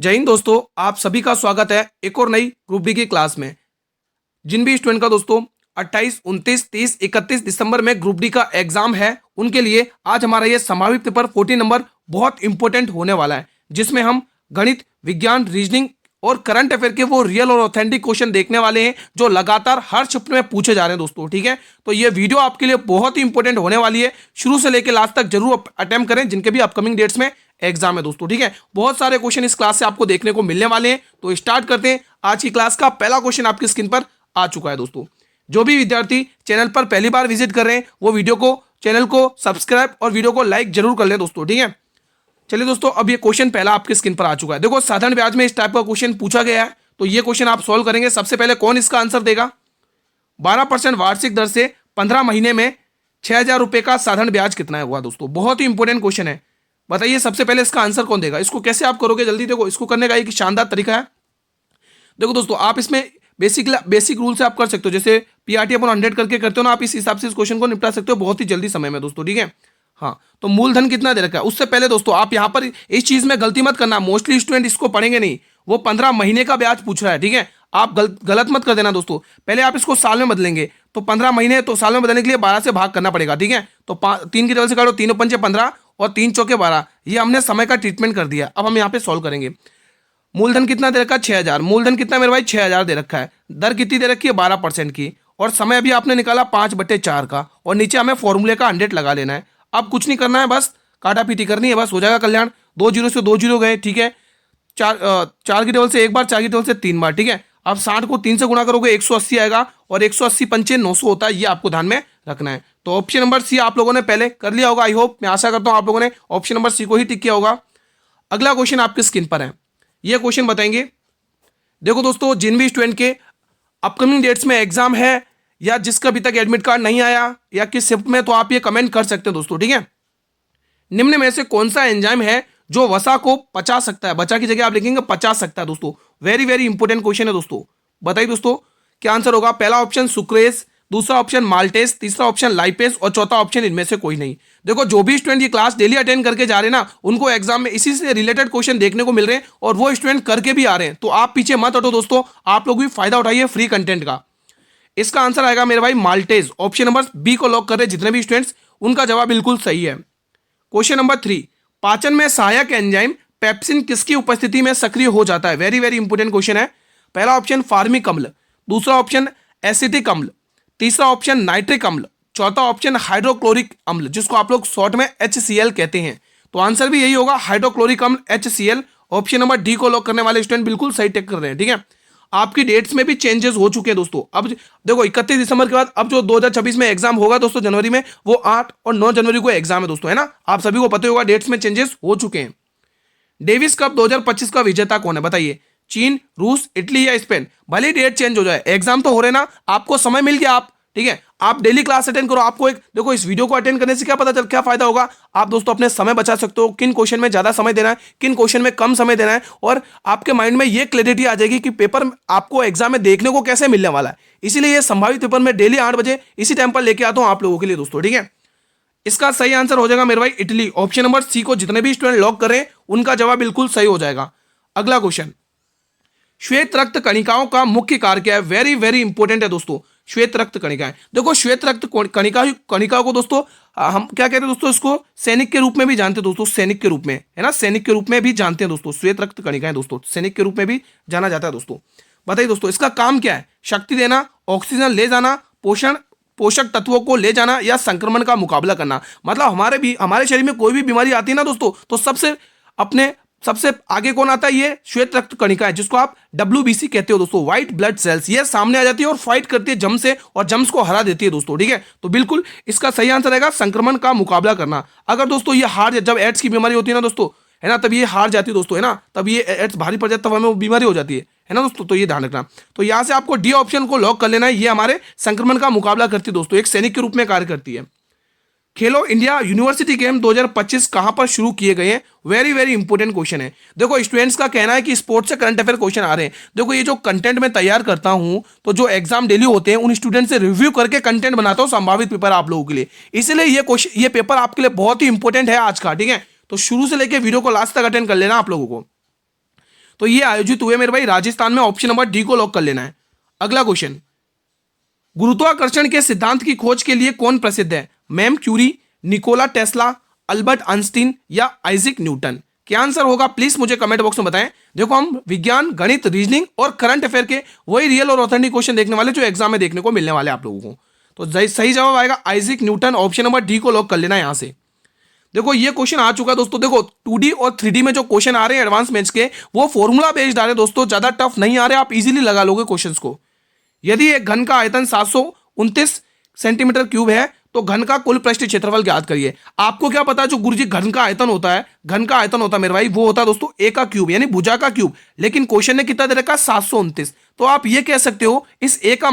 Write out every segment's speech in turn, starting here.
जय हिंद दोस्तों, आप सभी का स्वागत है एक और नई ग्रुप डी की क्लास में। जिन भी स्टूडेंट का दोस्तों 28, 29, 30, 31 दिसंबर में ग्रुप डी का एग्जाम है, उनके लिए आज हमारा ये संभावित पेपर 14 नंबर बहुत इंपॉर्टेंट होने वाला है, जिसमें हम गणित, विज्ञान, रीजनिंग और करंट अफेयर के वो रियल और ऑथेंटिक क्वेश्चन देखने वाले हैं जो लगातार हर शिफ्ट में पूछे जा रहे हैं दोस्तों। ठीक है, तो ये वीडियो आपके लिए बहुत ही इंपॉर्टेंट होने वाली है। शुरू से लेकर लास्ट तक जरूर अटेम्प्ट करें, जिनके भी अपकमिंग डेट्स में एग्जाम है दोस्तों। ठीक है, बहुत सारे क्वेश्चन इस क्लास से आपको देखने को मिलने वाले हैं। तो स्टार्ट करते हैं। आज की क्लास का पहला क्वेश्चन आपकी स्क्रीन पर आ चुका है दोस्तों। जो भी विद्यार्थी चैनल पर पहली बार विजिट कर रहे हैं वो चैनल को सब्सक्राइब और वीडियो को लाइक जरूर कर लें दोस्तों। ठीक है, चलिए दोस्तों, अब ये क्वेश्चन पहला आपके स्क्रीन पर आ चुका है। देखो, साधारण ब्याज में इस टाइप का क्वेश्चन पूछा गया है, तो ये क्वेश्चन आप सॉल्व करेंगे। सबसे पहले कौन इसका आंसर देगा? 12% वार्षिक दर से 15 महीने में 6,000 रुपए का साधारण ब्याज कितना है हुआ दोस्तों। बहुत ही इंपॉर्टेंट क्वेश्चन है। बताइए सबसे पहले इसका आंसर कौन देगा? इसको कैसे आप करोगे? जल्दी देखो, इसको करने का एक शानदार तरीका है। देखो दोस्तों, आप इसमें बेसिक रूल से आप कर सकते हो, जैसे पीआरटी अपन 100 करके करते हो ना, आप इस हिसाब से इस क्वेश्चन को निपटा सकते हो बहुत ही जल्दी समय में दोस्तों। ठीक है, हाँ, तो मूलधन कितना दे रखा है उससे पहले दोस्तों आप यहाँ पर इस चीज में गलती मत करना। मोस्टली स्टूडेंट इसको पढ़ेंगे नहीं, वो 15 महीने का ब्याज पूछ रहा है। ठीक है, आप गलत मत कर देना दोस्तों। पहले आप इसको साल में बदलेंगे, तो 15 महीने, तो साल में बदलने के लिए 12 से भाग करना पड़ेगा। ठीक है, तो 3 की टेबल से काटो, 3 पंचे 15 और 3 चौके 12। ये हमने समय का ट्रीटमेंट कर दिया। अब हम यहाँ पे सॉल्व करेंगे। मूलधन कितना दे रखा है? 6,000। मूलधन कितना मेरे भाई? 6,000 दे रखा है। दर कितनी दे रखी है? 12% की। और समय अभी आपने निकाला 5/4 का, और नीचे हमें फॉर्मूले का 100 लगा लेना है। अब कुछ नहीं करना है, बस काटा पीटी करनी है, बस हो जाएगा कल्याण। 2 जीरो से 2 जीरो गए। ठीक है, 4 की टेबल से एक बार, 4 की टेबल से 3 बार। ठीक है, अब 60 को 3 से गुणा करोगे 180 आएगा, और 180 पंचे 900 होता है। ये आपको ध्यान में रखना है। तो ऑप्शन नंबर सी आप लोगों ने पहले कर लिया होगा। आई होप, मैं आशा करता हूं आप लोगों ने ऑप्शन नंबर सी को ही टिक किया होगा। अगला क्वेश्चन आपकी स्क्रीन पर है। ये क्वेश्चन बताएंगे। देखो दोस्तों, जिन भी स्टूडेंट के अपकमिंग डेट्स में एग्जाम है, या जिसका अभी तक एडमिट कार्ड नहीं आया, या किस शिफ्ट में, तो आप ये कमेंट कर सकते हैं दोस्तों। ठीक है, निम्न में से कौन सा एंजाइम है जो वसा को पचा सकता है? बचा की जगह आप लिखेंगे पचा सकता है दोस्तों। वेरी वेरी इंपॉर्टेंट क्वेश्चन है दोस्तों। बताइए दोस्तों क्या आंसर होगा? पहला ऑप्शन सुक्रेस, दूसरा ऑप्शन माल्टेस, तीसरा ऑप्शन लाइपेस, और चौथा ऑप्शन इनमें से कोई नहीं। देखो, जो भी स्टूडेंट ये क्लास डेली अटेंड करके जा रहे हैं ना, उनको एग्जाम में इसी से रिलेटेड क्वेश्चन देखने को मिल रहे हैं, और वो स्टूडेंट करके भी आ रहे हैं। तो आप पीछे मत हटो दोस्तों, आप लोग भी फायदा उठाइए फ्री कंटेंट का। इसका आंसर आएगा मेरे भाई माल्टेज। ऑप्शन नंबर बी को लॉक कर रहे जितने भी स्टूडेंट्स, उनका जवाब बिल्कुल सही है। क्वेश्चन नंबर 3, पाचन में सहायक एंजाइम पेप्सिन किसकी उपस्थिति में सक्रिय हो जाता है? वेरी वेरी इंपॉर्टेंट क्वेश्चन है। पहला ऑप्शन फार्मिक अम्ल, दूसरा ऑप्शन एसिटिक अम्ल, तीसरा ऑप्शन नाइट्रिक अम्ल, चौथा ऑप्शन हाइड्रोक्लोरिक अम्ल, जिसको आप लोग शॉर्ट में HCl कहते हैं। तो आंसर भी यही होगा, हाइड्रोक्लोरिक अम्ल, HCl। ऑप्शन नंबर डी को लॉक करने वाले स्टूडेंट बिल्कुल सही टिक कर रहे हैं। ठीक है, आपकी डेट्स में भी चेंजेस हो चुके हैं दोस्तों। अब देखो, 31 दिसंबर के बाद अब जो 2026 में एग्जाम होगा दोस्तों जनवरी में, वो 8 और 9 जनवरी को एग्जाम है दोस्तों, है ना। आप सभी को पता होगा डेट्स में चेंजेस हो चुके हैं। डेविस कप 2025 का विजेता कौन है? बताइए। चीन, रूस, इटली या स्पेन? भले ही डेट चेंज हो जाए, एग्जाम तो हो रहे ना, आपको समय मिल गया। आप ठीक है, आप डेली क्लास अटेंड करो। आपको एक देखो, इस वीडियो को अटेंड करने से क्या पता चल, क्या फायदा होगा? आप दोस्तों अपने समय बचा सकते हो, किन क्वेश्चन में ज्यादा समय देना है, किन क्वेश्चन में कम समय देना है, और आपके माइंड में ये क्लैरिटी आ जाएगी कि पेपर आपको एग्जाम में देखने को कैसे मिलने वाला है। इसीलिए ये संभावित पेपर में डेली 8 बजे इसी टाइम पर लेके आता हूं आप लोगों के लिए दोस्तों। ठीक है, इसका सही आंसर हो जाएगा मेरे भाई इटली। ऑप्शन नंबर सी को जितने भी स्टूडेंट लॉक करें, उनका जवाब बिल्कुल सही हो जाएगा। अगला क्वेश्चन, श्वेत रक्त कणिकाओं का मुख्य कार्य क्या है? वेरी वेरी इंपॉर्टेंट है दोस्तों, श्वेत रक्त कणिकाएं। देखो, श्वेत रक्त कणिका को दोस्तों हम क्या कहते हैं दोस्तों? इसको सैनिक के रूप में भी जानते हैं दोस्तों, सैनिक के रूप में, है ना, सैनिक के रूप में भी जानते हैं दोस्तों। श्वेत रक्त कणिकाएं दोस्तों सैनिक के रूप में भी जाना जाता है दोस्तों। बताइए दोस्तों इसका काम क्या है? शक्ति देना, ऑक्सीजन ले जाना, पोषक तत्वों को ले जाना, या संक्रमण का मुकाबला करना। मतलब हमारे शरीर में कोई भी बीमारी आती है ना दोस्तों, तो सबसे आगे कौन आता है? ये श्वेत रक्त कणिका है, जिसको आप WBC कहते हो दोस्तों, व्हाइट ब्लड सेल्स। ये सामने आ जाती है और फाइट करती है जम से, और जम्स को हरा देती है दोस्तों। ठीक है, तो बिल्कुल इसका सही आंसर रहेगा संक्रमण का मुकाबला करना। अगर दोस्तों ये जब एड्स की बीमारी होती है ना दोस्तों, है ना, तब ये हार जाती है दोस्तों, है ना, तब ये एड्स भारी पड़ जाता है, तब हमें वो बीमारी हो जाती है ना दोस्तों। तो ये ध्यान रखना। तो यहां से आपको डी ऑप्शन को लॉक कर लेना है। ये हमारे संक्रमण का मुकाबला करती है दोस्तों, एक सैनिक के रूप में कार्य करती है। खेलो इंडिया यूनिवर्सिटी गेम 2025 कहां पर शुरू किए गए हैं? वेरी वेरी इंपॉर्टेंट क्वेश्चन है। देखो, स्टूडेंट्स का कहना है कि स्पोर्ट्स से करंट अफेयर क्वेश्चन आ रहे हैं। देखो, ये जो कंटेंट मैं तैयार करता हूं, तो जो एग्जाम डेली होते हैं, उन स्टूडेंट से रिव्यू करके कंटेंट बनाता हूं संभावित पेपर आप लोगों के लिए। इसलिए ये पेपर आपके लिए बहुत ही इंपॉर्टेंट है आज का। ठीक है, तो शुरू से लेकर वीडियो को लास्ट तक अटेंड कर लेना आप लोगों को। तो ये आयोजित हुए मेरे भाई राजस्थान में। ऑप्शन नंबर डी को लॉक कर लेना है। अगला क्वेश्चन, गुरुत्वाकर्षण के सिद्धांत की खोज के लिए कौन प्रसिद्ध है? Ma'am Curie, Nikola Tesla, Albert Einstein या आइजैक न्यूटन? क्या आंसर होगा प्लीज मुझे कमेंट बॉक्स में बताएं। देखो हम विज्ञान, गणित, रीजनिंग और करंट अफेयर के वही रियल और ऑथेंटिक क्वेश्चन देखने वाले जो एग्जाम में देखने को मिलने वाले आप लोगों को। तो सही जवाब आएगा Isaac Newton. Option number D को लॉक कर लेना यहां से। देखो ये क्वेश्चन आ चुका है दोस्तों। देखो 2D और 3D में जो क्वेश्चन आ रहे हैं एडवांस मैथ्स के, वो फॉर्मूला बेस्ड आ रहे हैं दोस्तों, ज्यादा टफ नहीं आ रहे, आप इजीली लगा लोगे क्वेश्चंस को। यदि एक घन का आयतन 729 सेंटीमीटर क्यूब है तो घन का कुल पृष्ठ क्षेत्रफल ज्ञात करिए। आपको क्या पता है जो गुरुजी घन का आयतन होता है, घन का आयतन होता है मेरे भाई, वो होता है दोस्तों ए का क्यूब यानी भुजा का क्यूब। लेकिन क्वेश्चन ने कितना दे रखा है? 729। तो आप ये कह सकते हो इस ए का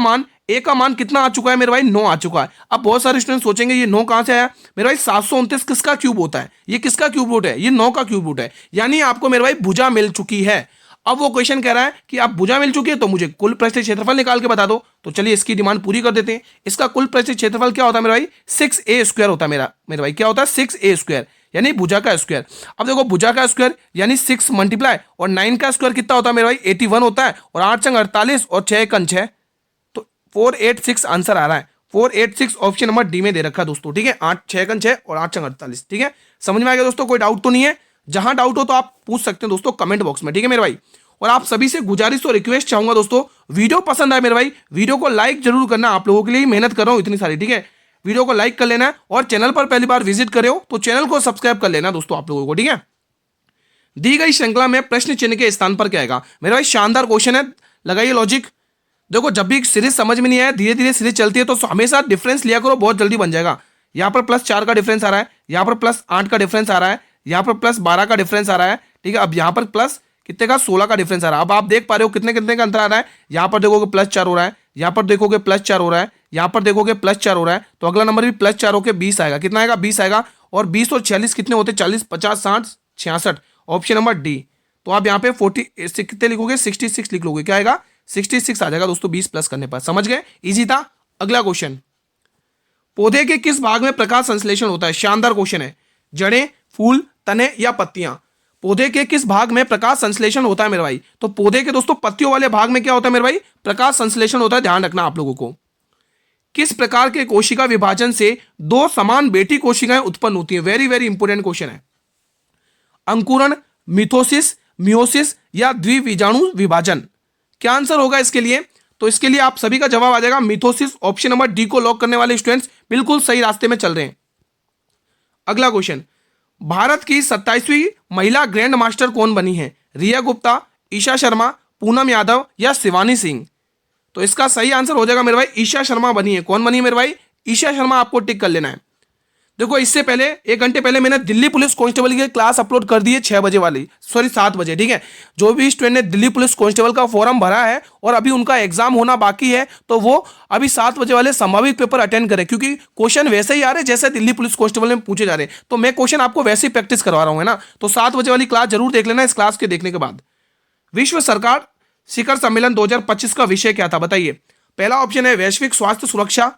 मान कितना आ चुका है मेरे भाई? 9 आ चुका है। अब बहुत सारे स्टूडेंट सोचेंगे ये 9 कहां से आया मेरे भाई? 729 किसका क्यूब होता है? ये किसका क्यूब रूट है? ये 9 का क्यूब रूट है। यानी आपको मेरे भाई भुजा मिल चुकी है। अब वो क्वेश्चन कह रहा है कि आप भुजा मिल चुकी है तो मुझे कुल पृष्ठ क्षेत्रफल निकाल के बता दो। तो चलिए इसकी डिमांड पूरी कर देते हैं। इसका कुल पृष्ठ क्षेत्रफल क्या होता है मेरे भाई? 6a² होता है मेरे भाई। क्या होता है? 6a² यानी भुजा का स्क्वायर। अब देखो भुजा का स्क्वायर यानी 6 मल्टीप्लाई और 9 का स्क्वायर कितना होता है मेरे भाई? 81 होता है। और 8 अंक 48 और 6 अंक 6, तो 486 आंसर आ रहा है। 486 ऑप्शन नंबर डी में दे रखा है दोस्तों। ठीक है, 8 6 अंक 6 और 8 अंक 48। ठीक है, समझ में आ गया दोस्तों? कोई डाउट तो नहीं है? जहां डाउट हो तो आप पूछ सकते हैं दोस्तों कमेंट बॉक्स में। ठीक है मेरे भाई, और आप सभी से गुजारिश और रिक्वेस्ट चाहूंगा दोस्तों, वीडियो पसंद आए मेरे भाई, वीडियो को लाइक जरूर करना। आप लोगों के लिए मेहनत कर रहा हूं इतनी सारी। ठीक है, वीडियो को लाइक कर लेना है और चैनल पर पहली बार विजिट करे हो तो चैनल को सब्सक्राइब कर लेना दोस्तों आप लोगों को। ठीक है, दी गई श्रृंखला में प्रश्न चिन्ह के स्थान पर क्या आएगा? मेरे भाई शानदार क्वेश्चन है, लगाइए लॉजिक। देखो जब भी सीरीज समझ में नहीं आया, धीरे धीरे सीरीज चलती है तो हमेशा डिफरेंस लिया करो, बहुत जल्दी बन जाएगा। यहाँ पर +4 का डिफरेंस आ रहा है, यहाँ पर +8 का डिफरेंस आ रहा है, यहाँ पर +12 का डिफरेंस आ रहा है। ठीक है, अब यहाँ पर प्लस कितने का? 16 का डिफरेंस आ रहा है। अब आप देख पा रहे हो कितने कितने का अंतर आ रहा है। यहाँ पर देखोगे +4 हो रहा है, यहाँ पर देखोगे +4 हो रहा है, यहाँ पर देखोगे +4 हो रहा है। तो अगला नंबर भी +4 होकर 20 आएगा। कितना आएगा? 20 आएगा। और 20 और 46 कितने होते? 40 50 60 66। Option number D. तो आप यहाँ पे 40 कितने लिखोगे? 66 लिख लोगे। क्या आएगा? 66 आ जाएगा दोस्तों 20 प्लस करने पर। समझ गए? इजी था। अगला क्वेश्चन, पौधे के किस भाग में प्रकाश संश्लेषण होता है? शानदार क्वेश्चन है। जड़ें, फूल, तने या पत्तियां? पौधे के किस भाग में प्रकाश संश्लेषण होता है मेरे भाई? तो पौधे के दोस्तों पत्तियों वाले भाग में क्या होता है मेरे भाई? प्रकाश संश्लेषण होता है। ध्यान रखना आप लोगों को। किस प्रकार के कोशिका विभाजन से 2 समान बेटी कोशिकाएं उत्पन्न होती है? वेरी वेरी इंपोर्टेंट क्वेश्चन है। अंकुरण, मिथोसिस, मियोसिस या द्विबीजाणु विभाजन? क्या आंसर होगा इसके लिए? तो इसके लिए आप सभी का जवाब आ जाएगा मिथोसिस। ऑप्शन नंबर डी को लॉक करने वाले स्टूडेंट्स बिल्कुल सही रास्ते में चल रहे हैं। अगला क्वेश्चन, भारत की 27वीं महिला ग्रैंड मास्टर कौन बनी है? रिया गुप्ता, ईशा शर्मा, पूनम यादव या शिवानी सिंह? तो इसका सही आंसर हो जाएगा मेरे भाई ईशा शर्मा बनी है। कौन बनी है मेरे भाई? ईशा शर्मा। आपको टिक कर लेना है। देखो इससे पहले 1 घंटे पहले मैंने दिल्ली पुलिस कांस्टेबल की क्लास अपलोड कर दी है 6 बजे वाली, सॉरी 7 बजे। ठीक है, जो भी स्टूडेंट ने दिल्ली पुलिस कांस्टेबल का फॉर्म भरा है और अभी उनका एग्जाम होना बाकी है तो वो अभी 7 बजे वाले संभावित पेपर अटेंड करें, क्योंकि क्वेश्चन वैसे ही आ रहे जैसे दिल्ली पुलिस कांस्टेबल में पूछे जा रहे हैं। तो मैं क्वेश्चन आपको वैसे ही प्रैक्टिस करवा रहा हूँ, है ना। तो 7 बजे वाली क्लास जरूर देख लेना। इस क्लास के देखने के बाद विश्व सरकार शिखर सम्मेलन 2025 का विषय क्या था? बताइए। पहला ऑप्शन है वैश्विक स्वास्थ्य सुरक्षा,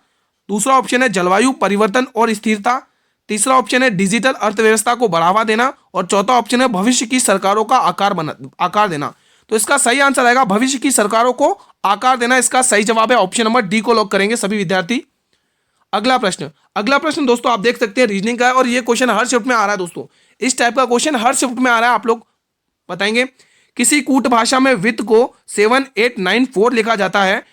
दूसरा ऑप्शन है जलवायु परिवर्तन और स्थिरता, तीसरा ऑप्शन है डिजिटल अर्थव्यवस्था को बढ़ावा देना और चौथा ऑप्शन है भविष्य की सरकारों का आकार देना। तो इसका सही आंसर आएगा भविष्य की सरकारों को आकार देना। इसका सही जवाब है ऑप्शन नंबर डी को लॉक करेंगे सभी विद्यार्थी। अगला प्रश्न दोस्तों आप देख सकते हैं रीजनिंग का है और ये क्वेश्चन हर शिफ्ट में आ रहा है दोस्तों। इस टाइप का क्वेश्चन हर शिफ्ट में आ रहा है। आप लोग बताएंगे किसी कूट भाषा में वित्त को 7894 लिखा जाता है,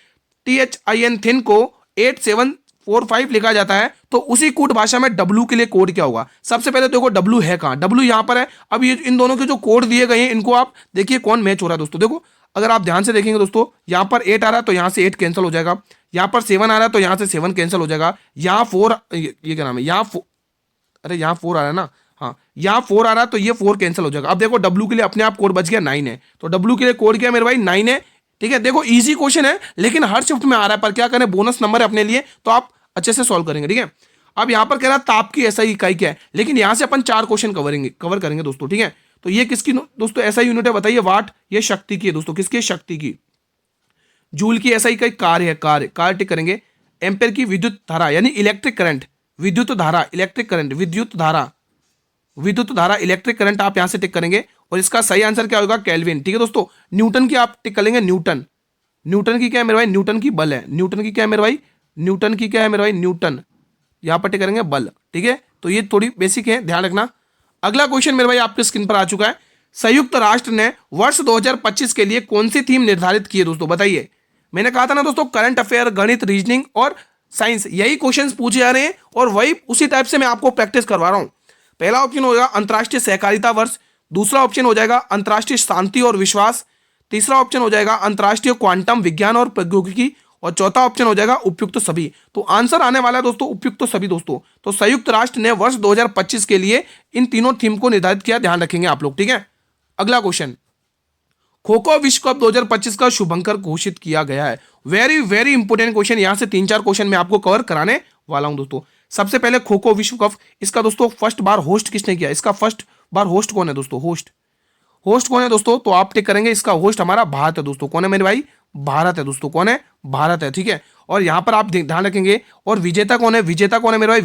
THIN थिन को 8745 लिखा जाता है, तो उसी कूट भाषा में W के लिए कोड क्या होगा? सबसे पहले देखो W है कहां? W यहां पर है। अब ये इन दोनों के जो कोड दिए गए हैं इनको आप देखिए कौन मैच हो रहा है दोस्तों। देखो अगर आप ध्यान से देखेंगे दोस्तों, यहां पर 8 आ रहा है तो यहां से 8 कैंसिल हो जाएगा, यहां पर 7 आ रहा है तो यहां से 7 कैंसिल हो जाएगा, यहाँ 4 ये क्या नाम है, यहाँ 4 आ रहा है ना, हाँ यहाँ 4 आ रहा है तो ये 4 कैंसिल हो जाएगा। अब देखो W के लिए अपने आप कोड बच गया 9 है, तो W के लिए कोड क्या है मेरे भाई? 9 है। ठीक है, देखो इजी क्वेश्चन है लेकिन हर शिफ्ट में आ रहा है, पर क्या करें बोनस नंबर है अपने लिए तो आप अच्छे से सॉल्व करेंगे। ठीक है, अब यहां पर कह रहा है ताप की SI इकाई क्या है, लेकिन यहां से अपन 4 क्वेश्चन कवर करेंगे दोस्तों। ठीक है, तो ये किसकी दोस्तों SI यूनिट है बताइए? वाट। ये शक्ति की है दोस्तों। किसकी? शक्ति की। जूल की SI इकाई कार्य है, कार्य टिक करेंगे। एम्पेयर की विद्युत धारा यानी इलेक्ट्रिक करंट, विद्युत धारा, इलेक्ट्रिक करंट, विद्युत धारा, इलेक्ट्रिक करंट आप यहां से टिक करेंगे। और इसका सही आंसर क्या होगा? केल्विन। ठीक है दोस्तों, न्यूटन की आप टिक कर लेंगे, न्यूटन। न्यूटन की क्या है मेरे भाई? न्यूटन की बल है। न्यूटन की क्या है मेरे भाई? न्यूटन की क्या है मेरे भाई? न्यूटन। यहां पर टिक करेंगे बल। ठीक है, तो ये थोड़ी बेसिक है, ध्यान रखना। अगला क्वेश्चन मेरे भाई आपके स्क्रीन पर आ चुका है। संयुक्त राष्ट्र ने वर्ष 2025 के लिए कौन सी थीम निर्धारित की है दोस्तों? बताइए। मैंने कहा था ना दोस्तों, करंट अफेयर, गणित, रीजनिंग और साइंस, यही क्वेश्चंस पूछे जा रहे हैं और वही उसी टाइप से मैं आपको प्रैक्टिस करवा रहा हूं। पहला ऑप्शन हो जाएगा अंतर्राष्ट्रीय सहकारिता वर्ष, दूसरा ऑप्शन हो जाएगा अंतर्राष्ट्रीय शांति और विश्वास, तीसरा ऑप्शन हो जाएगा अंतर्राष्ट्रीय क्वांटम विज्ञान और प्रौद्योगिकी, और चौथा ऑप्शन हो जाएगा उपयुक्त सभी। तो आंसर आने वाला है दोस्तों उपयुक्त सभी दोस्तों। तो संयुक्त राष्ट्र ने वर्ष 2025 के लिए इन तीनों थीम को निर्धारित किया, ध्यान रखेंगे आप लोग। ठीक है, अगला क्वेश्चन, खो खो विश्व कप 2025 का शुभंकर घोषित किया गया है। वेरी वेरी इंपोर्टेंट क्वेश्चन, यहां से 3-4 क्वेश्चन मैं आपको कवर कराने वाला हूं दोस्तों। सबसे पहले खो खो विश्व कप, इसका दोस्तों फर्स्ट बार होस्ट किसने किया? इसका फर्स्ट बार होस्ट कौन है दोस्तों? होस्ट कौन है दोस्तों? तो आप टिक करेंगे, इसका होस्ट हमारा भारत है दोस्तों। कौन है मेरे भाई? भारत है दोस्तों। कौन है? भारत है। ठीक है, और यहां पर आप ध्यान रखेंगे। और विजेता कौन है? विजेता कौन है मेरे भाई?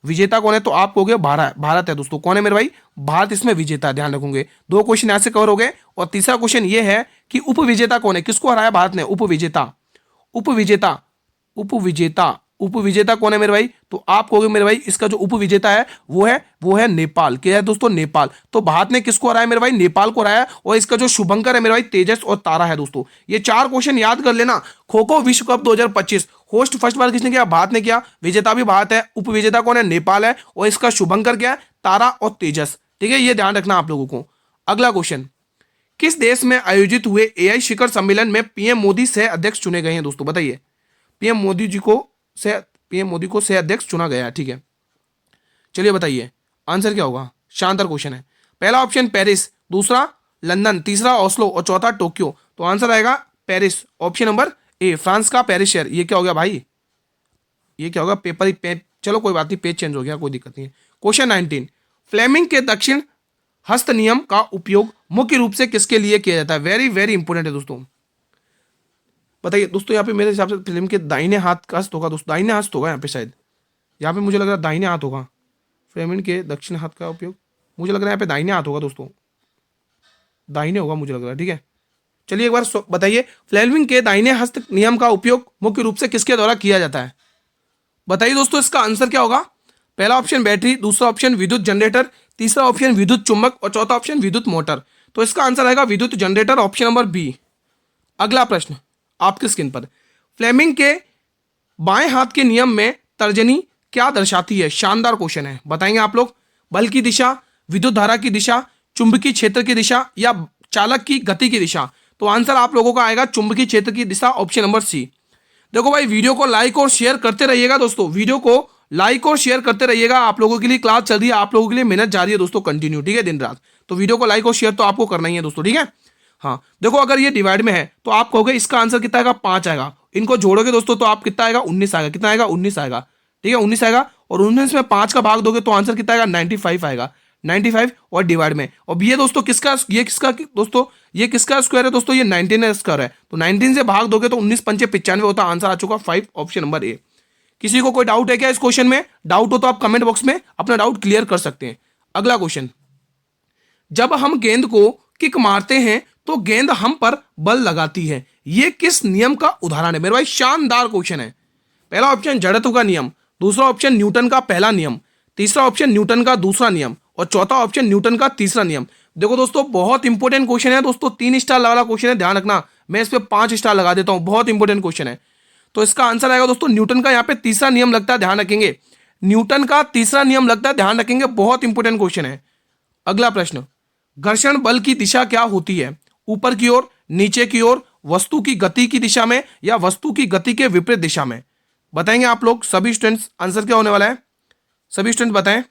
विजेता कौन है? तो आप कहोगे भारत है दोस्तों। कौन है मेरे भाई? भारत इसमें विजेता, ध्यान रखोगे। 2 क्वेश्चन यहां से कवर हो गए। और तीसरा क्वेश्चन ये है कि उपविजेता कौन है? किसको हराया भारत ने? उपविजेता उपविजेता कौन है मेरे भाई? तो आप कहोगे मेरे भाई इसका जो उपविजेता है वो है नेपाल। क्या है दोस्तों? नेपाल। तो भारत ने किसको हराया मेरे भाई? नेपाल को हराया। और इसका जो शुभंकर है मेरे भाई, तेजस और तारा है दोस्तों। ये 4 क्वेश्चन याद कर लेना। खो खो विश्व कप 2025 होस्ट फर्स्ट बार किसने किया? भारत ने किया। विजेता भी भारत है। उपविजेता कौन है? नेपाल है। और इसका शुभंकर क्या है? तारा और तेजस। ठीक है, ये ध्यान रखना आप लोगों को। अगला क्वेश्चन, किस देश में आयोजित हुए एआई शिखर सम्मेलन में पीएम मोदी सह अध्यक्ष चुने गए हैं दोस्तों? बताइए। पीएम मोदी को सह अध्यक्ष चुना गया है। ठीक है, चलिए बताइए आंसर क्या होगा। शानदार क्वेश्चन है। पहला ऑप्शन पेरिस, दूसरा लंदन, तीसरा ओस्लो और चौथा टोक्यो। तो आंसर आएगा Paris, option number A, France का पेरिस शहर। ये क्या हो गया भाई? ये क्या होगा? चलो कोई बात नहीं, पेज चेंज हो गया, कोई दिक्कत नहीं है। क्वेश्चन 19, फ्लेमिंग के दक्षिण हस्त नियम का उपयोग मुख्य रूप से किसके लिए किया जाता है? वेरी वेरी इंपोर्टेंट है दोस्तों। बताइए दोस्तों, यहाँ पे मेरे हिसाब से फिल्म के दाहिने हाथ का हस्त होगा दोस्तों, दाहिने हाथ होगा यहाँ पे, शायद यहाँ पे मुझे लग रहा है दाहिने हाथ होगा। फ्लेमिंग के दक्षिण हाथ का उपयोग, मुझे लग रहा है यहाँ पे दाहिने हाथ होगा दोस्तों, दाहिने होगा मुझे लग रहा है। ठीक है, चलिए एक बार बताइए, फ्लेमिंग के दाहिने हस्त नियम का उपयोग मुख्य रूप से किसके द्वारा किया जाता है? बताइए दोस्तों, इसका आंसर क्या होगा? पहला ऑप्शन बैटरी, दूसरा ऑप्शन विद्युत जनरेटर, तीसरा ऑप्शन विद्युत चुंबक और चौथा ऑप्शन विद्युत मोटर। तो इसका आंसर आएगा विद्युत जनरेटर, ऑप्शन नंबर बी। अगला प्रश्न आपके स्क्रीन पर, फ्लेमिंग के बाएं हाथ के नियम में तर्जनी क्या दर्शाती है? शानदार क्वेश्चन है, बताएंगे आप लोग। बल की दिशा, विद्युत धारा की दिशा, चुंबकीय क्षेत्र की दिशा या चालक की गति की दिशा? तो आंसर आप लोगों का आएगा चुंबकीय क्षेत्र की दिशा, ऑप्शन नंबर सी। देखो भाई, वीडियो को लाइक और शेयर करते रहिएगा दोस्तों, वीडियो को लाइक और शेयर करते रहिएगा। आप लोगों के लिए क्लास चल रही है, आप लोगों के लिए मेहनत जारी है दोस्तों, कंटिन्यू। ठीक है, दिन रात। तो वीडियो को लाइक और शेयर तो आपको करना ही है दोस्तों। ठीक है, हाँ देखो, अगर ये डिवाइड में है तो आप कहोगे इसका आंसर कितना आएगा? 5 आएगा। इनको जोड़ोगे दोस्तों तो आप कितना आएगा? 19 आएगा। कितना आएगा? 19 आएगा। ठीक है, 19 आएगा। और 19 में 5 का भाग दोगे तो आंसर कितना आएगा? 95 आएगा। 95 और डिवाइड में, और ये दोस्तों किसका, ये किसका दोस्तों, ये किसका स्क्वायर है दोस्तों? ये 19 स्क्वायर है। तो 19 से भाग दोगे तो 19 पंचे 95 होता है। आंसर आ चुका 5, ऑप्शन नंबर ए। किसी को कोई डाउट है क्या इस क्वेश्चन में? डाउट हो तो आप कमेंट बॉक्स में अपना डाउट क्लियर कर सकते हैं। अगला क्वेश्चन, जब हम गेंद को किक मारते हैं तो गेंद हम पर बल लगाती है, यह किस नियम का उदाहरण है? मेरे भाई शानदार क्वेश्चन है। पहला ऑप्शन जड़त्व का नियम, दूसरा ऑप्शन न्यूटन का पहला नियम, तीसरा ऑप्शन न्यूटन का दूसरा नियम और चौथा ऑप्शन न्यूटन का तीसरा नियम। देखो दोस्तों, बहुत इंपॉर्टेंट क्वेश्चन है दोस्तों, 3 स्टार वाला क्वेश्चन है, ध्यान रखना। मैं इस पे 5 स्टार लगा देता हूं, बहुत इंपॉर्टेंट क्वेश्चन है। तो इसका आंसर आएगा दोस्तों न्यूटन का यहाँ पे तीसरा नियम लगता है, ध्यान रखेंगे। न्यूटन का तीसरा नियम लगता है, ध्यान रखेंगे, बहुत इंपॉर्टेंट क्वेश्चन है। अगला प्रश्न, घर्षण बल की दिशा क्या होती है? ऊपर की ओर, नीचे की ओर, वस्तु की गति की दिशा में या वस्तु की गति के विपरीत दिशा में? बताएंगे आप लोग सभी स्टूडेंट्स, आंसर क्या होने वाला है? सभी स्टूडेंट बताएं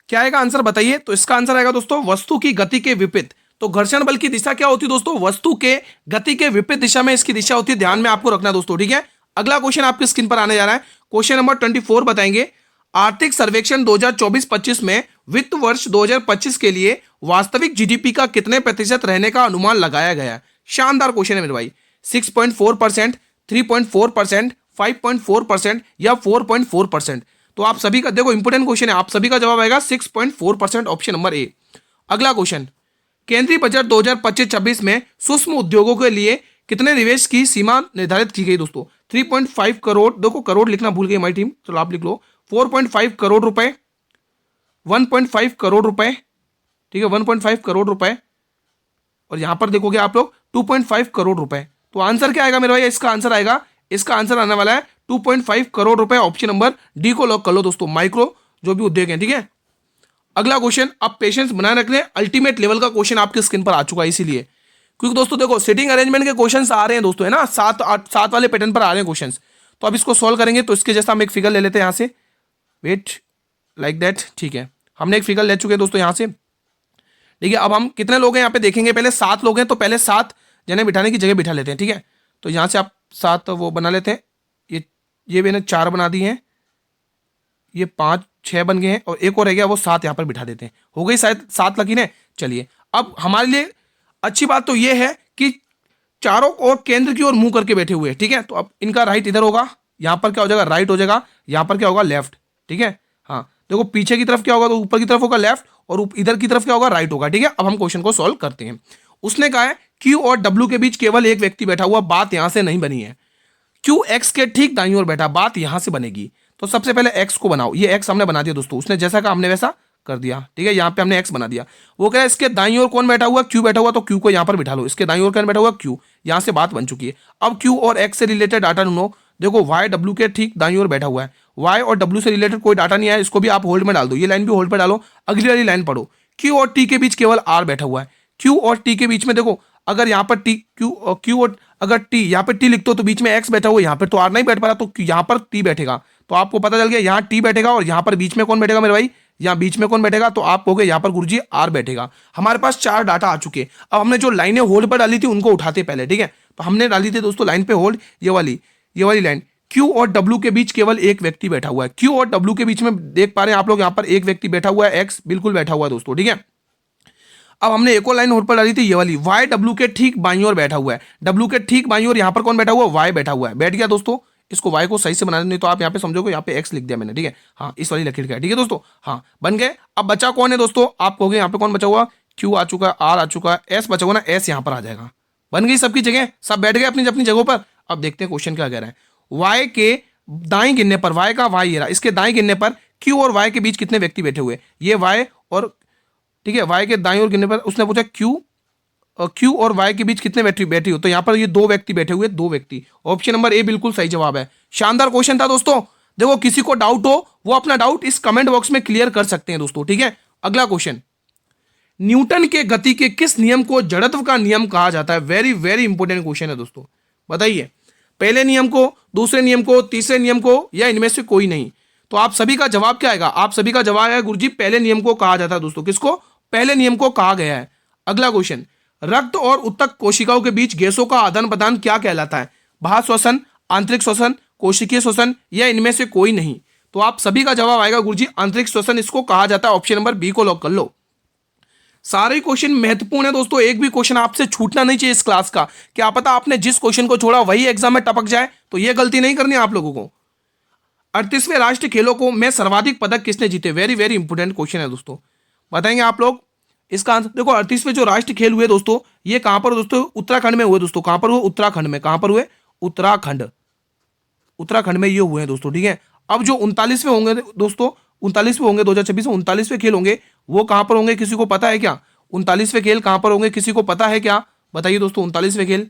क्या आएगा आंसर, बताइए। तो इसका आंसर आएगा दोस्तों वस्तु की गति के विपरीत। तो घर्षण बल की दिशा क्या होती है दोस्तों? वस्तु के गति के विपरीत दिशा में इसकी दिशा होती है, ध्यान में आपको रखना दोस्तों। ठीक है, अगला क्वेश्चन आपकी स्क्रीन पर आने जा रहा है, क्वेश्चन नंबर 24 बताएंगे। आर्थिक सर्वेक्षण 2024-25 में वित्त वर्ष 2025 के लिए वास्तविक जीडीपी का कितने प्रतिशत रहने का अनुमान लगाया गया? शानदार क्वेश्चन है मेरे भाई। 6.4%, 3.4%, 5.4% या 4.4%? तो आप सभी का देखो, इंपोर्टेंट क्वेश्चन है, आप सभी का जवाब आएगा 6.4%, ऑप्शन नंबर ए। अगला क्वेश्चन, केंद्रीय बजट 2025-26 में सूक्ष्म उद्योगों के लिए कितने निवेश की सीमा निर्धारित की गई दोस्तों? 3.5 करोड़, देखो करोड़ लिखना भूल गई हमारी टीम, चलो आप लिख लो 4.5 करोड़ रुपए, 1.5 करोड़ रुपए, ठीक है 1.5 करोड़ रुपए, और यहां पर देखोगे आप लोग 2.5 करोड़ रुपए। तो आंसर क्या आएगा मेरे भाई? इसका आंसर आएगा, इसका आंसर आने वाला है 2.5 करोड़ रुपए। ऑप्शन नंबर डी को लॉक कर लो दोस्तों, माइक्रो जो भी उद्योग है, ठीक है। अगला क्वेश्चन, अब पेशेंस बनाए रखने, अल्टीमेट लेवल का क्वेश्चन आपके स्क्रीन पर आ चुका है, इसीलिए क्योंकि दोस्तों देखो सिटिंग अरेंजमेंट के क्वेश्चंस आ रहे हैं दोस्तों, है ना, 7 वाले पैटर्न पर आ रहे हैं क्वेश्चंस। तो अब इसको सॉल्व करेंगे, तो इसके जैसा हम एक फिगर ले लेते हैं यहाँ से, वेट लाइक दैट, ठीक है। हमने एक फिगर ले चुके हैं दोस्तों यहाँ से, ठीक है। अब हम कितने लोग हैं यहाँ पे देखेंगे, पहले 7 लोग हैं, तो पहले 7 जने बिठाने की जगह बिठा लेते हैं, ठीक है। तो यहाँ से आप 7 वो बना लेते हैं, ये मैंने 4 बना दिए हैं, ये 5 6 बन गए हैं, और एक और रह गया, वो 7 यहाँ पर बिठा देते हैं। हो गई शायद 7 लकीर है। चलिए अब हमारे लिए अच्छी बात तो ये है कि चारों ओर केंद्र की ओर मुंह करके बैठे हुए हैं, ठीक है। तो अब इनका राइट इधर होगा, यहाँ पर क्या हो जाएगा, राइट हो जाएगा, यहाँ पर क्या होगा, लेफ्ट, ठीक है। हाँ देखो पीछे की तरफ क्या होगा, तो ऊपर की तरफ होगा लेफ्ट, और इधर की तरफ क्या होगा, राइट होगा, ठीक है। अब हम क्वेश्चन को सॉल्व करते हैं। उसने कहा है क्यू और डब्ल्यू के बीच केवल एक व्यक्ति बैठा हुआ, बात यहां से नहीं बनी है। क्यू एक्स के ठीक दाईं ओर बैठा, बात यहां से बनेगी। तो सबसे पहले एक्स को बनाओ, ये एक्स हमने बना दिया दोस्तों, उसने जैसा कहा हमने वैसा कर दिया, ठीक है। यहाँ पे हमने एक्स बना दिया। वो कह रहा है इसके दाईं ओर कौन बैठा हुआ, क्यू बैठा हुआ, तो क्यू को यहाँ पर बिठा लो। इसके दाईं ओर कौन बैठा हुआ, क्यू, यहाँ से बात बन चुकी है। अब क्यू और एक्स से रिलेटेड डाटा ढूंढो। देखो वाई डब्ल्यू के ठीक दाईं ओर बैठा हुआ है, वाई और डब्ल्यू से रिलेटेड कोई डाटा नहीं आया, इसको भी आप होल्ड में डाल दो, ये लाइन भी होल्ड पर डालो। अगली वाली लाइन पढ़ो, क्यू और टी के बीच केवल आर बैठा हुआ है। क्यू और टी के बीच में देखो, अगर यहाँ पर टी क्यू और अगर टी यहाँ पे टी लिखते हो तो बीच में एक्स बैठा हुआ है, यहाँ पर तो आर नहीं बैठ पा रहा, तो यहाँ पर टी बैठेगा। तो आपको पता चल गया यहाँ टी बैठेगा, और यहाँ पर बीच में कौन बैठेगा मेरे भाई, यहाँ बीच में कौन बैठेगा, तो आप कहोगे यहाँ पर गुरुजी आर बैठेगा। हमारे पास 4 डाटा आ चुके। अब हमने जो लाइनें होल्ड पर डाली थी उनको उठाते पहले, ठीक है। तो हमने डाली थी दोस्तों लाइन पे होल्ड, ये वाली लाइन, क्यू और डब्ल्यू के बीच केवल एक व्यक्ति बैठा हुआ है। क्यू और डब्ल्यू के बीच में देख पा रहे हैं आप लोग, यहाँ पर एक व्यक्ति बैठा हुआ है, एक्स बिल्कुल बैठा हुआ है दोस्तों, ठीक है। अब हमने एक और लाइन होल्ड पर डाली थी, ये वाली, वाई डब्ल्यू के ठीक बाईं ओर बैठा हुआ है। डब्ल्यू के ठीक बाईं ओर यहाँ पर कौन बैठा हुआ है, वाई बैठा हुआ है। बैठ गया दोस्तों, इसको वाई को सही से बना दें, तो आप यहाँ पे समझोगे यहाँ पे एक्स लिख दिया मैंने, ठीक है। हाँ इस वाली लकीर का, ठीक है दोस्तों, हाँ बन गए। अब बचा कौन है दोस्तों, आप कहोगे यहाँ पे कौन बचा हुआ, क्यू आ चुका, आर आ चुका, एस बचा हुआ ना, एस यहाँ पर आ जाएगा। बन गई सबकी जगह, सब बैठ गए अपनी अपनी जगहों पर। अब देखते हैं क्वेश्चन क्या कह रहा है। वाई के दाएं गिनने पर, वाई का वाई ये रहा, इसके दाएं गिनने पर क्यू और वाई के बीच कितने व्यक्ति बैठे हुए, ये वाई और, ठीक है, वाई के दाईं ओर गिनने पर उसने पूछा क्यू और वाई के बीच कितने बैठी हो, तो यहाँ पर ये 2 व्यक्ति बैठे हुए, 2 व्यक्ति। ऑप्शन नंबर ए बिल्कुल सही जवाब है। शानदार क्वेश्चन था दोस्तों। देखो किसी को डाउट हो वो अपना डाउट इस कमेंट बॉक्स में क्लियर कर सकते हैं दोस्तों, ठीक है। अगला क्वेश्चन, न्यूटन के गति के किस नियम को जड़त्व का नियम कहा जाता है? वेरी वेरी इंपॉर्टेंट क्वेश्चन है दोस्तों, बताइए पहले नियम को, दूसरे नियम को, तीसरे नियम को, या इनमें से कोई नहीं। तो आप सभी का जवाब क्या आएगा, आप सभी का जवाब है गुरुजी पहले नियम को कहा जाता है दोस्तों। किसको? पहले नियम को कहा गया है। अगला क्वेश्चन, रक्त और उत्तक कोशिकाओं के बीच गैसों का आदान प्रदान क्या कहलाता है? बाह्य श्वसन, आंतरिक श्वसन, कोशिकीय श्वसन, या इनमें से कोई नहीं। तो आप सभी का जवाब आएगा गुरुजी आंतरिक श्वसन इसको कहा जाता है। ऑप्शन नंबर बी को लॉक कर लो। सारे क्वेश्चन महत्वपूर्ण है दोस्तों, एक भी क्वेश्चन आपसे छूटना नहीं चाहिए इस क्लास का। क्या पता आपने जिस क्वेश्चन को छोड़ा वही एग्जाम में टपक जाए, तो यह गलती नहीं करनी आप लोगों को। 38वें राष्ट्रीय खेलों को में सर्वाधिक पदक किसने जीते? वेरी वेरी इंपॉर्टेंट क्वेश्चन है दोस्तों, बताएंगे आप लोग इसका आंसर। देखो 38वें जो राष्ट्रीय खेल हुए दोस्तों, ये कहां पर दोस्तों? उत्तराखंड में हुए दोस्तों। कहां पर हुए? उत्तराखंड में। कहां पर हुए? उत्तराखंड में ये हुए हैं दोस्तों, ठीक है। अब जो 39वें होंगे दोस्तों, 39वें होंगे 2026 में 39वें खेल होंगे, वो कहां पर होंगे? किसी को पता है क्या 39वें खेल कहां पर होंगे? किसी को पता है क्या? बताइए दोस्तों 39वें खेल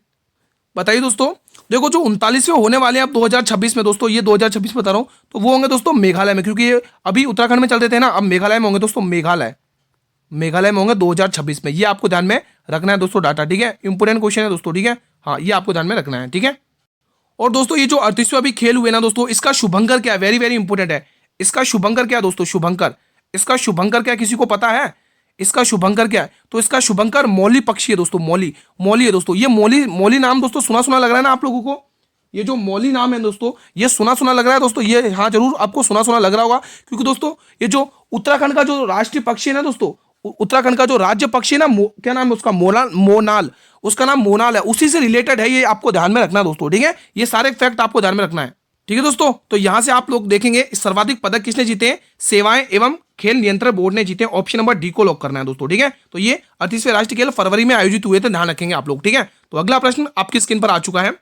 बताइए दोस्तों। देखो जो 39वें होने वाले हैं अब 2026 में दोस्तों, ये 2026 बता रहा हूं, तो वो होंगे दोस्तों मेघालय में, क्योंकि ये अभी उत्तराखंड में चलते थे ना, अब मेघालय में होंगे दोस्तों। मेघालय में होंगे 2026 में। ये आपको ध्यान में रखना है दोस्तों डाटा, ठीक है। इंपोर्टेंट क्वेश्चन है दोस्तों, ठीक है। हाँ ये आपको ध्यान में रखना है, ठीक है। और दोस्तों ये जो 38वां अभी खेल हुए ना दोस्तों, इसका शुभंकर क्या है? वेरी वेरी इंपॉर्टेंट है। इसका शुभंकर क्या है दोस्तों? शुभंकर, इसका शुभंकर क्या, किसी को पता है इसका शुभंकर क्या है? तो इसका शुभंकर मौली पक्षी है दोस्तों, मौली है दोस्तों। ये मौली नाम दोस्तों सुना सुना लग रहा है ना आप लोगों को? ये जो मौली नाम है दोस्तों, ये सुना सुना लग रहा है दोस्तों, ये हाँ जरूर आपको सुना सुना लग रहा होगा, क्योंकि दोस्तों ये जो उत्तराखंड का जो राष्ट्रीय पक्षी है ना दोस्तों, उत्तराखंड का जो राज्य पक्षी है ना, क्या नाम है उसका? मोनाल, उसका नाम मोनाल है, उसी से रिलेटेड है। ये आपको ध्यान में रखना दोस्तों, ठीक है। ये सारे फैक्ट आपको ध्यान में रखना है, ठीक है दोस्तों। तो यहां से आप लोग देखेंगे सर्वाधिक पदक किसने जीते हैं? सेवाएं एवं खेल नियंत्रण बोर्ड ने जीते। ऑप्शन नंबर डी को लॉक करना है दोस्तों, ठीक है। तो ये 38वें राष्ट्रीय खेल फरवरी में आयोजित हुए थे, ध्यान रखेंगे आप लोग, ठीक है। तो अगला प्रश्न आपकी स्क्रीन पर आ चुका है।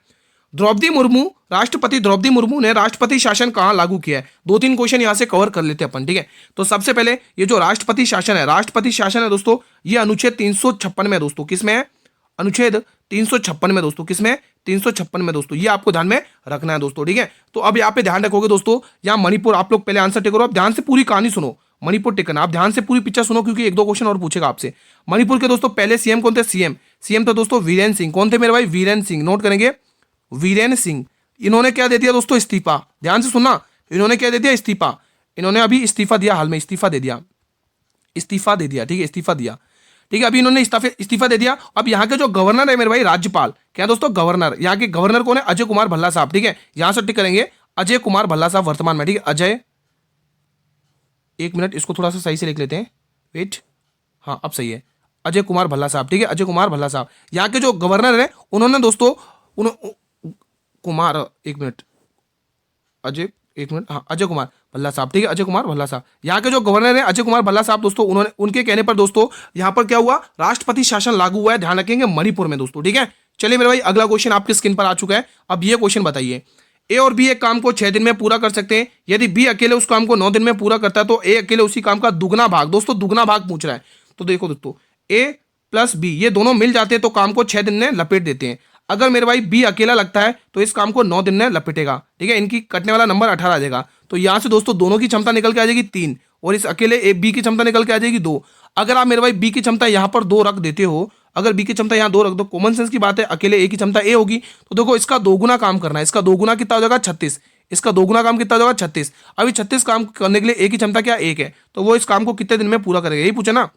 द्रौपदी मुर्मू, राष्ट्रपति द्रौपदी मुर्मू ने राष्ट्रपति शासन कहां लागू किया है? 2-3 क्वेश्चन यहां से कवर कर लेते हैं अपन, ठीक है। तो सबसे पहले ये जो राष्ट्रपति शासन है दोस्तों, ये अनुच्छेद 356 में दोस्तों, किसमें है? अनुच्छेद 356 में दोस्तों, किसमें? 356 में दोस्तों, ये आपको ध्यान में रखना है दोस्तों, ठीक है। तो अब यहाँ पे ध्यान रखोगे दोस्तों, यहाँ मणिपुर, आप लोग पहले आंसर टेक करो, आप ध्यान से पूरी कहानी सुनो, मणिपुर टेकन, आप ध्यान से पूरी पिक्चर सुनो क्योंकि 1-2 क्वेश्चन और पूछेगा आपसे। मणिपुर के दोस्तों पहले सीएम कौन थे? सीएम तो दोस्तों वीरेंद्र सिंह। कौन थे मेरे भाई? वीरेंद्र सिंह, नोट करेंगे, वीरेंद्र सिंह। इन्होंने क्या दे दिया दोस्तों? इस्तीफा। ध्यान से सुनना, इन्होंने क्या दे दिया? इस्तीफा। इन्होंने अभी इस्तीफा दिया, हाल में इस्तीफा दे दिया, ठीक है, इस्तीफा दिया, ठीक है। अभी इन्होंने इस्तीफा दे दिया। अब यहाँ के जो गवर्नर है मेरे भाई, राज्यपाल, क्या दोस्तों? गवर्नर। यहाँ के गवर्नर कौन है? अजय कुमार भल्ला साहब, ठीक है। यहां से टिक करेंगे अजय कुमार भल्ला साहब वर्तमान में, ठीक है। अजय, 1 मिनट, इसको थोड़ा सा सही से लिख लेते हैं, वेट, हाँ अब सही है, अजय कुमार भल्ला साहब, ठीक है, अजय कुमार भल्ला साहब। यहाँ के जो गवर्नर है उन्होंने दोस्तों कुमार, 1 मिनट, अजय, 1 मिनट, हाँ अजय कुमार भल्ला साहब, ठीक है, अजय कुमार भल्ला साहब। यहाँ के जो गवर्नर है अजय कुमार भल्ला साहब दोस्तों, उन्होंने, उनके कहने पर दोस्तों यहाँ पर क्या हुआ? राष्ट्रपति शासन लागू हुआ है, ध्यान रखेंगे, मणिपुर में दोस्तों, ठीक है। चलिए मेरे भाई अगला क्वेश्चन आपकी स्क्रीन पर आ चुका है। अब ये क्वेश्चन बताइए, ए और बी एक काम को 6 दिन में पूरा कर सकते हैं। यदि बी अकेले उस काम को 9 दिन में पूरा करता है तो ए अकेले उसी काम का दुगना भाग, दोस्तों दुगना भाग पूछ रहा है। तो देखो दोस्तों, ए प्लस बी ये दोनों मिल जाते हैं तो काम को 6 दिन में लपेट देते हैं। अगर मेरे भाई बी अकेला लगता है तो इस काम को 9 दिन में लपेटेगा, ठीक है। इनकी कटने वाला नंबर 18 आ जाएगा। तो यहां से दोस्तों दोनों की क्षमता निकल के आ जाएगी 3 और इस अकेले ए बी की क्षमता निकल के आ जाएगी 2। अगर आप मेरे भाई बी की क्षमता यहां पर 2 रख देते हो, अगर बी की क्षमता यहां 2 रख दो, कॉमन सेंस की बात है, अकेले ए की क्षमता ए होगी, तो देखो इसका दोगुना काम करना है। इसका दोगुना कितना हो जाएगा? 36। इसका दोगुना काम कितना हो जाएगा? 36। अभी 36 काम करने के लिए ए की क्षमता क्या? 1 है, तो वो इस काम को कितने दिन में पूरा करेगा? यही पूछा ना,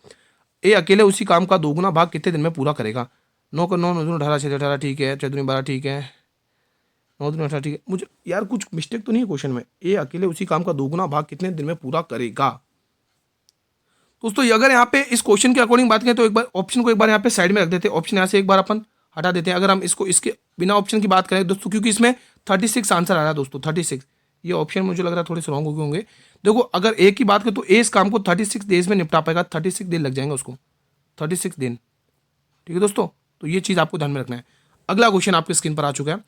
ए अकेले उसी काम का दोगुना भाग कितने दिन में पूरा करेगा? 9 का 9, 9 18, 6 18, ठीक है, 6 12, ठीक है, 9 18, ठीक है। मुझे यार कुछ मिस्टेक तो नहीं है क्वेश्चन में? ए अकेले उसी काम का दोगुना भाग कितने दिन में पूरा करेगा? दोस्तों अगर यहाँ पे इस क्वेश्चन के अकॉर्डिंग बात करें तो एक बार ऑप्शन को एक बार यहाँ पे साइड में रख देते हैं, ऑप्शन यहाँ से एक बार अपन हटा देते हैं। अगर हम इसको इसके बिना ऑप्शन की बात करें दोस्तों, क्योंकि इसमें 36 आंसर आ रहा है दोस्तों, 36। ये ऑप्शन मुझे लग रहा है थोड़े से रॉन्ग हो गए होंगे। देखो अगर ए की बात करें तो ए इस काम को 36 डेज में निपटा पाएगा, 36 दिन लग जाएंगे उसको, 36 दिन, ठीक है दोस्तों। तो ये चीज़ आपको ध्यान में रखना है। अगला क्वेश्चन आपकी स्क्रीन पर आ चुका है।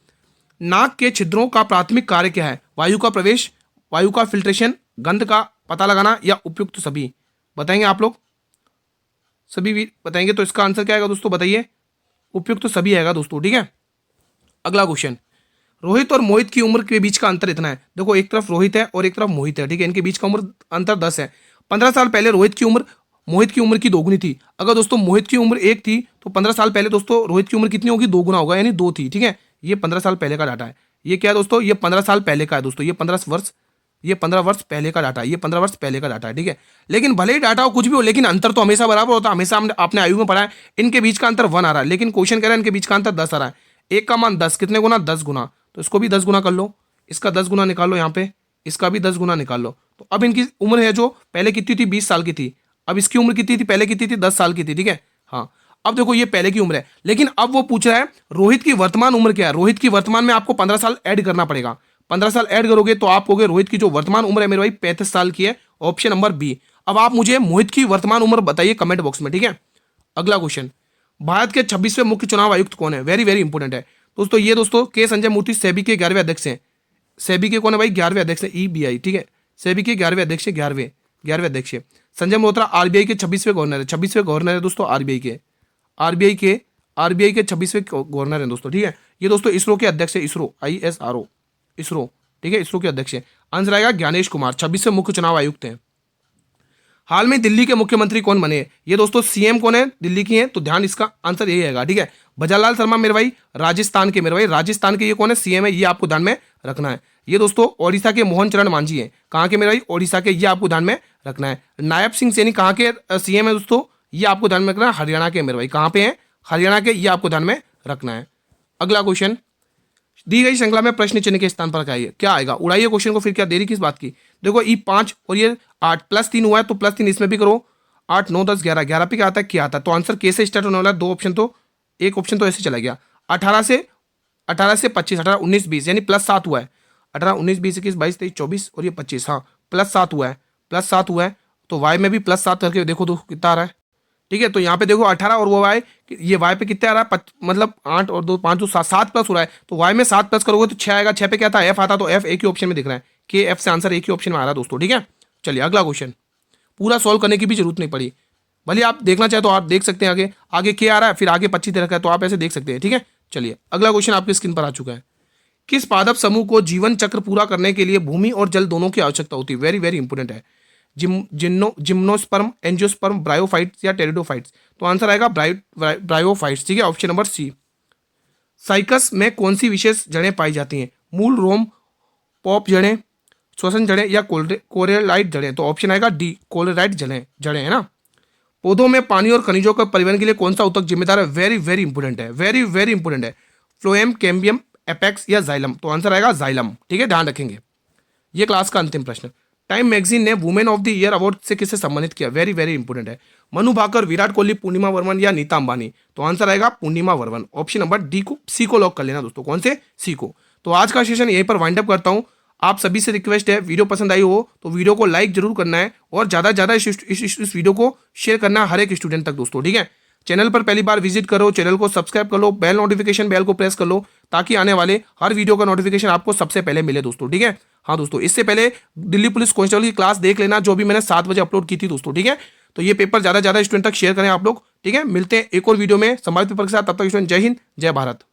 नाक के छिद्रों का प्राथमिक कार्य क्या है? वायु का प्रवेश, वायु का फिल्ट्रेशन, गंध का पता लगाना या उपयुक्त सभी? बताएंगे आप लोग? सभी भी बताएंगे तो इसका आंसर क्या आएगा दोस्तों? बताइए, उपयुक्त सभी आएगा दोस्तों, ठीक है। अगला क्वेश्चन, रोहित और मोहित की उम्र के बीच का अंतर इतना है। देखो एक तरफ रोहित है और एक तरफ मोहित है, ठीक है। इनके बीच का उम्र अंतर 10 है। 15 साल पहले रोहित की उम्र मोहित की उम्र की दोगुनी थी। अगर दोस्तों मोहित की उम्र 1 थी तो 15 साल पहले दोस्तों रोहित की उम्र कितनी होगी? 2 गुना होगा, यानी 2 थी, ठीक है। ये 15 साल पहले का डाटा है। ये क्या है दोस्तों? ये 15 साल पहले का है दोस्तों। ये 15 वर्ष पहले का डाटा है, ये 15 वर्ष पहले का डाटा है, ठीक है। लेकिन भले ही डाटा हो कुछ भी हो, लेकिन अंतर तो हमेशा बराबर होता है। हमेशा आपने आयु में पढ़ा है, इनके बीच का अंतर 1 आ रहा है, लेकिन क्वेश्चन कह रहा है इनके बीच का अंतर 10 आ रहा है। एक का मान 10, कितने गुना? 10 गुना। तो इसको भी 10 गुना कर लो, इसका 10 गुना निकाल लो, यहाँ पे इसका भी 10 गुना निकाल लो। तो अब इनकी उम्र है जो पहले कितनी थी? 20 साल की थी। अब इसकी उम्र कितनी थी? पहले कितनी थी? 10 साल की थी, ठीक है। हाँ, अब देखो ये पहले की उम्र है, लेकिन अब वो पूछ रहा है रोहित की वर्तमान उम्र क्या है। रोहित की वर्तमान में आपको 15 साल ऐड करना पड़ेगा। 15 साल ऐड करोगे तो आप होगे, रोहित की जो वर्तमान उम्र है मेरे भाई 35 साल की है, ऑप्शन नंबर बी। अब आप मुझे मोहित की वर्तमान उम्र बताइए कमेंट बॉक्स में, ठीक है। अगला क्वेश्चन, भारत के 26वें मुख्य चुनाव आयुक्त कौन है? वेरी वेरी इंपॉर्टेंट है दोस्तों। ये दोस्तों के संजय मूर्ति सेबी के 11वें अध्यक्ष हैं। सेबी के कौन है भाई? 11वें अध्यक्ष है, EBI, ठीक है। सेबी के 11वें अध्यक्ष है, 11वें अध्यक्ष है। संजय मल्होत्रा RBI के 26वें गवर्नर है, 26वें गवर्नर है दोस्तों RBI के। RBI के 26वें गवर्नर हैं दोस्तों, ठीक है। ये दोस्तों इसरो के अध्यक्ष है, इसरो, ISRO, इसरो, ठीक है, इसरो के अध्यक्ष है। आंसर आएगा ज्ञानेश कुमार, 26वें मुख्य चुनाव आयुक्त हैं। हाल में दिल्ली के मुख्यमंत्री कौन बने? ये दोस्तों CM कौन है? दिल्ली की है, तो ध्यान इसका आंसर यही आएगा, ठीक है। भजनलाल शर्मा मेरे भाई राजस्थान के, मेरे भाई राजस्थान के ये कौन है? CM है, ये आपको ध्यान में रखना है। ये दोस्तों ओडिशा के मोहन चरण मांझी हैं। कहाँ के मेरे भाई? ओडिशा के, ये आपको ध्यान में रखना है। नायब सिंह सैनी कहाँ के CM है दोस्तों? ये आपको ध्यान में रखना है, हरियाणा के मेरे भाई। कहाँ पे हैं? हरियाणा के, ये आपको ध्यान में रखना है। अगला क्वेश्चन, दी गई श्रृंखला में प्रश्न चिन्ह के स्थान पर क्या आएगा? उड़ाइए क्वेश्चन को, फिर क्या देरी किस बात की। देखो ई 5 और ये 8 +3 हुआ है, तो +3 इसमें भी करो। 8 9 10 11, 11 पे क्या आता है? क्या आता है? तो आंसर के से स्टार्ट होने वाला है। 2 ऑप्शन तो, एक ऑप्शन तो ऐसे चला गया। 18 से 25, 18 19 20, यानी +7 हुआ है। 18 19 20 21 22 23 24 और ये 25, हाँ +7 हुआ है, +7 हुआ है। तो y में भी +7 करके देखो तो कितना आ रहा है। ठीक है, तो यहाँ पे देखो 18 और वो y, ये y पे कितना आ रहा है, मतलब 8 और 2 5 जो 7 प्लस हो रहा है, तो y में 7 प्लस करोगे तो 6 आएगा। 6 पे क्या था, f आता, तो f एक ही ऑप्शन में दिख रहा है कि f से आंसर एक ही ऑप्शन में आ रहा है दोस्तों। ठीक है, चलिए अगला क्वेश्चन। पूरा सॉल्व करने की भी जरूरत नहीं पड़ी, भले आप देखना चाहे तो आप देख सकते हैं। आगे आगे क्या आ रहा है, फिर आगे 25 दे रखा है, तो आप ऐसे देख सकते हैं। ठीक है, चलिए अगला क्वेश्चन आपकी स्क्रीन पर आ चुका है। किस पादप समूह को जीवन चक्र पूरा करने के लिए भूमि और जल दोनों की आवश्यकता होती है? वेरी वेरी इंपॉर्टेंट है। जिम्नोस्पर्म, एंजियोस्पर्म, ब्रायोफाइट्स या टेरिडोफाइट्स? तो आंसर आएगा ब्रायोफाइट्स। ठीक है, ऑप्शन नंबर सी। साइकस में कौन सी विशेष जड़ें पाई जाती हैं? मूल, रोम, पॉप जड़ें, श्वसन जड़ें या कोरेलाइट जड़ें? तो ऑप्शन आएगा डी, कोलेराइट जड़ें जड़ें, है ना। पौधों में पानी और खनिजों के परिवहन के लिए कौन सा ऊतक जिम्मेदार है? वेरी वेरी इंपॉर्टेंट है, वेरी वेरी इंपॉर्टेंट है। फ्लोएम, कैम्बियम, एपेक्स या जाइलम? तो आंसर आएगा जाइलम। ठीक है, ध्यान रखेंगे। ये क्लास का अंतिम प्रश्न। टाइम मैगजीन ने women of the year award से किसे सम्मानित किया? वेरी वेरी इंपॉर्टेंट है। मनु भाकर, विराट कोहली, पूर्णिमा वर्मन या नीता अंबानी? तो आंसर आएगा पूर्णिमा वर्मन। ऑप्शन नंबर डी को, सी को लॉक कर लेना दोस्तों। कौन से? सी को। तो आज का सेशन यहीं पर वाइंड अप करता हूं। आप सभी से रिक्वेस्ट है, वीडियो पसंद आई हो तो वीडियो को लाइक जरूर करना है और ज़्यादा से ज़्यादा इस वीडियो को शेयर करना है हर एक स्टूडेंट तक दोस्तों। ठीक है, चैनल पर पहली बार विजिट करो, चैनल को सब्सक्राइब कर लो, बेल नोटिफिकेशन बेल को प्रेस कर लो, ताकि आने वाले हर वीडियो का नोटिफिकेशन आपको सबसे पहले मिले दोस्तों। ठीक है, हाँ दोस्तों, इससे पहले दिल्ली पुलिस कांस्टेबल की क्लास देख लेना, जो भी मैंने 7 बजे अपलोड की थी दोस्तों। ठीक है, तो ये पेपर ज़्यादा से ज़्यादा स्टूडेंट तक शेयर करें आप लोग। ठीक है, मिलते हैं एक और वीडियो में संभावित पेपर के साथ। तब तक स्टूडेंट जय हिंद, जय भारत।